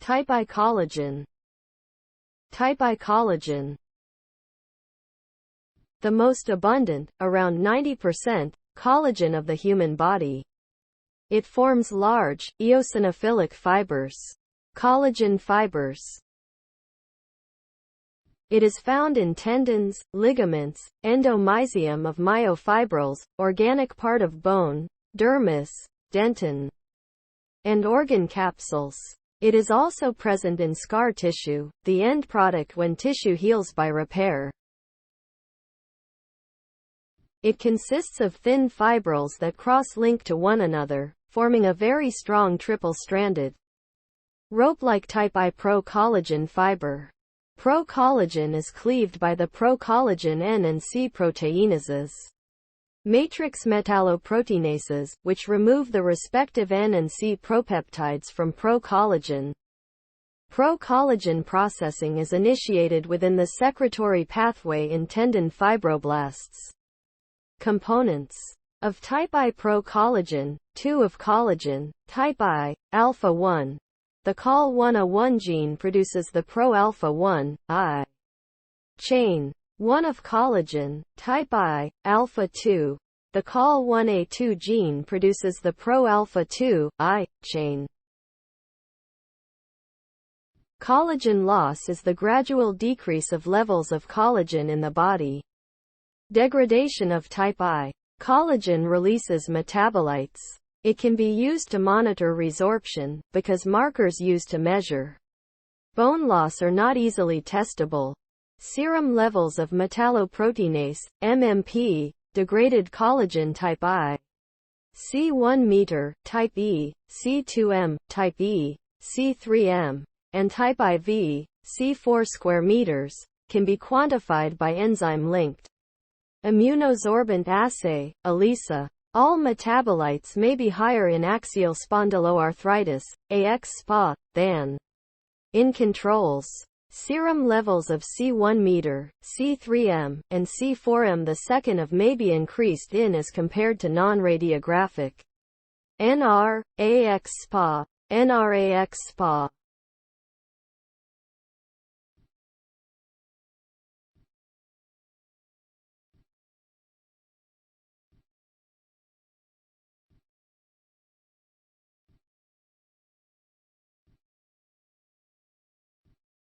Type I collagen. Type I collagen. The most abundant, around 90%, collagen of the human body. It forms large, eosinophilic fibers. Collagen fibers. It is found in tendons, ligaments, endomysium of myofibrils, organic part of bone, dermis, dentin, and organ capsules. It is also present in scar tissue, the end product when tissue heals by repair. It consists of thin fibrils that cross-link to one another, forming a very strong triple-stranded, rope-like type I pro-collagen fiber. Pro-collagen is cleaved by the Procollagen N and C-proteinases. Matrix metalloproteinases, which remove the respective N and C-propeptides from Procollagen. Procollagen processing is initiated within the secretory pathway in tendon fibroblasts. Components of type I pro-collagen, 2 of collagen, type I, alpha 1. The col1a1 gene produces the pro-alpha-1, I chain. 1 of collagen, type I, alpha 2. The col1a2 gene produces the pro-alpha-2, I chain. Collagen loss is the gradual decrease of levels of collagen in the body. Degradation of type I collagen releases metabolites. It can be used to monitor resorption, because markers used to measure bone loss are not easily testable. Serum levels of metalloproteinase, MMP, degraded collagen type I, C1 meter, type E, C2M, type E, C3M, and type IV, C4 square meters, can be quantified by enzyme-linked immunosorbent assay, ELISA. All metabolites may be higher in axial spondyloarthritis, AX-SPA, than in controls. Serum levels of C1 meter, C3M, and C4M the second of may be increased in as compared to non-radiographic NR, AX-SPA, NRAX-SPA.